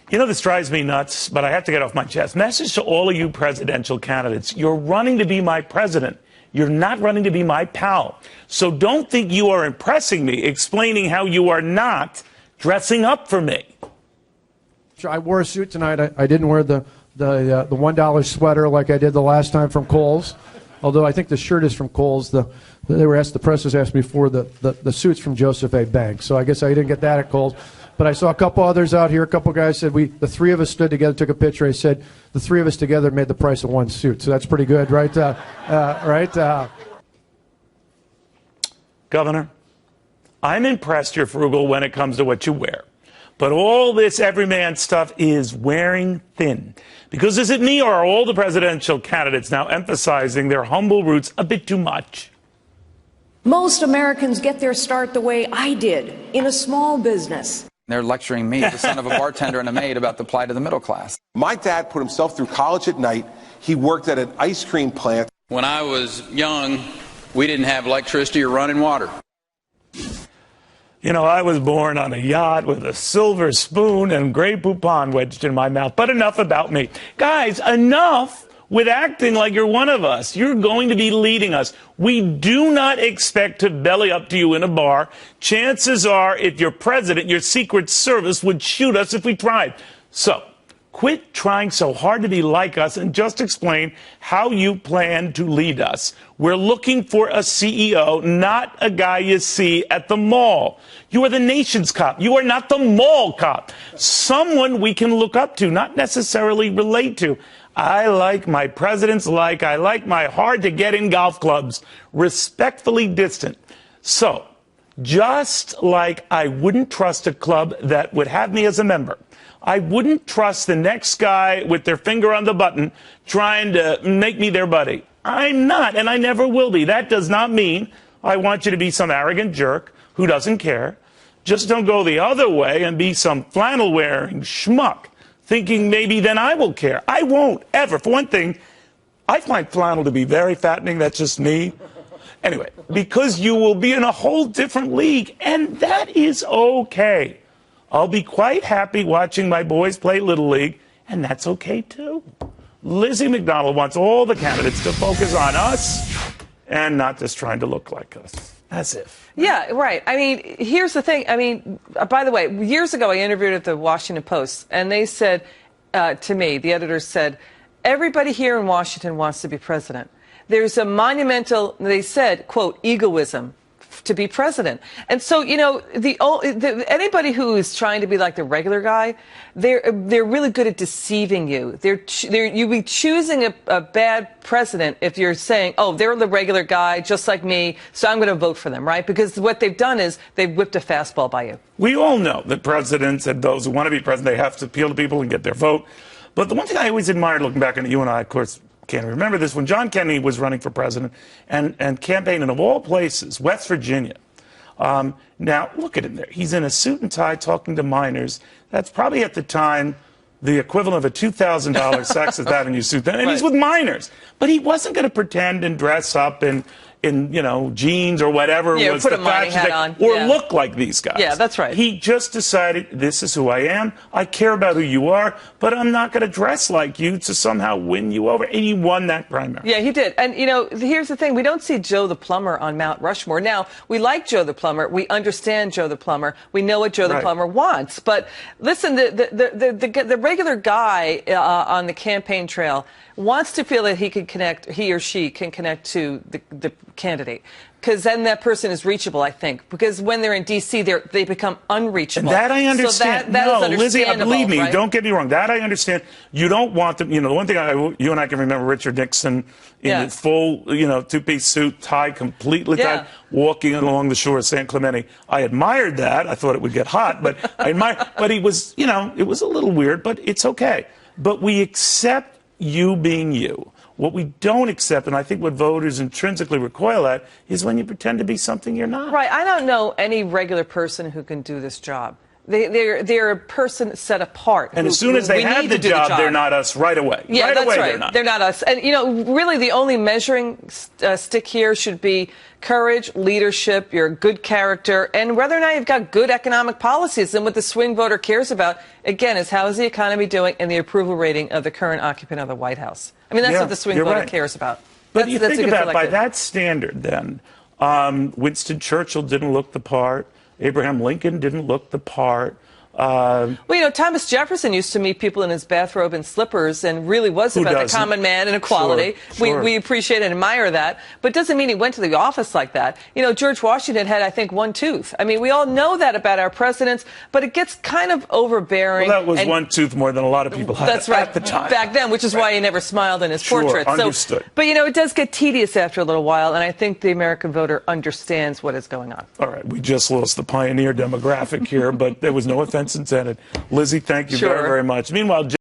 You know, this drives me nuts, but I have to get off my chest. Message to all of you presidential candidates. You're running to be my president. You're not running to be my pal. So don't think you are impressing me, explaining how you are not dressing up for me. I wore a suit tonight. I didn't wear the $1 sweater like I did the last time from Kohl's. Although I think the shirt is from Kohl's. The press was asked me for the suits from Joseph A. Bank. So I guess I didn't get that at Kohl's. But I saw a couple others out here. A couple guys said the three of us stood together, took a picture. I said the three of us together made the price of one suit. So that's pretty good, right? Governor, I'm impressed you're frugal when it comes to what you wear. But all this everyman stuff is wearing thin. Because is it me or are all the presidential candidates now emphasizing their humble roots a bit too much? Most Americans get their start the way I did, in a small business. They're lecturing me, the son of a bartender and a maid, about the plight of the middle class. My dad put himself through college at night. He worked at an ice cream plant. When I was young, we didn't have electricity or running water. You know, I was born on a yacht with a silver spoon and Grey Poupon wedged in my mouth. But enough about me. Guys, enough with acting like you're one of us. You're going to be leading us. We do not expect to belly up to you in a bar. Chances are, if you're president, your Secret Service would shoot us if we tried. So, quit trying so hard to be like us and just explain how you plan to lead us. We're looking for a CEO, not a guy you see at the mall. You are the nation's cop. You are not the mall cop. Someone we can look up to, not necessarily relate to. I like my presidents like I like my hard-to-get-in golf clubs, respectfully distant. So, just like I wouldn't trust a club that would have me as a member, I wouldn't trust the next guy with their finger on the button trying to make me their buddy. I'm not, and I never will be. That does not mean I want you to be some arrogant jerk who doesn't care. Just don't go the other way and be some flannel-wearing schmuck, thinking maybe then I will care. I won't, ever. For one thing, I find flannel to be very fattening. That's just me. Anyway, because you will be in a whole different league, and that is okay. I'll be quite happy watching my boys play Little League, and that's okay, too. Lizzie MacDonald wants all the candidates to focus on us and not just trying to look like us. As if. Yeah, right. I mean, here's the thing. I mean, by the way, years ago I interviewed at the Washington Post, and they said to me, the editors said, everybody here in Washington wants to be president. There's a monumental, they said, quote, egoism to be president. And so, you know, anybody who is trying to be like the regular guy, they're really good at deceiving you. You'll be choosing a bad president if you're saying, oh, they're the regular guy, just like me, so I'm going to vote for them, right? Because what they've done is they've whipped a fastball by you. We all know that presidents and those who want to be president, they have to appeal to people and get their vote. But the one thing I always admired looking back on it, you and I, of course, can't remember this, when John Kennedy was running for president and campaigning, of all places, West Virginia. Now, look at him there. He's in a suit and tie talking to minors. That's probably at the time the equivalent of a $2,000 Saks Avenue suit. And right. He's with minors. But he wasn't going to pretend and dress up in you know, jeans or whatever was put the a mining hat on. Or look like these guys. Yeah, that's right. He just decided, this is who I am. I care about who you are, but I'm not going to dress like you to somehow win you over. And he won that primary. Yeah, he did. And, you know, here's the thing. We don't see Joe the Plumber on Mount Rushmore. Now, we like Joe the Plumber. We understand Joe the Plumber. We know what Joe the Plumber wants. But listen, the regular guy on the campaign trail wants to feel that he or she can connect to the candidate. Because then that person is reachable, I think. Because when they're in D.C., they become unreachable. And that I understand. So that no, is understandable, Lizzie, believe me, right? Don't get me wrong. That I understand. You don't want them, you know, the one thing you and I can remember Richard Nixon in a full, you know, two-piece suit, tie completely tied, walking along the shore of San Clemente. I admired that. I thought it would get hot, but I admired, but he was, you know, it was a little weird, but it's okay. But we accept you being you. What we don't accept, and I think what voters intrinsically recoil at, is when you pretend to be something you're not. Right. I don't know any regular person who can do this job. They're a person set apart. And as soon as they have the job, they're not us right away. Yeah, right that's away, right. They're not us. And, really the only measuring stick here should be courage, leadership, your good character, and whether or not you've got good economic policies. And what the swing voter cares about, again, is how is the economy doing and the approval rating of the current occupant of the White House. I mean, that's what the swing voter cares about. But you think about it, by that standard, then, Winston Churchill didn't look the part. Abraham Lincoln didn't look the part. Well, Thomas Jefferson used to meet people in his bathrobe and slippers and really was about the common man and equality. Sure. We appreciate and admire that, but it doesn't mean he went to the office like that. George Washington had, I think, one tooth. I mean, we all know that about our presidents, but it gets kind of overbearing. Well, that was one tooth more than a lot of people had at the time. Back then, which is why he never smiled in his portrait. Understood. But, it does get tedious after a little while, and I think the American voter understands what is going on. All right, we just lost the pioneer demographic here, but there was no offense intended. Lizzie, thank you very, very much. Meanwhile,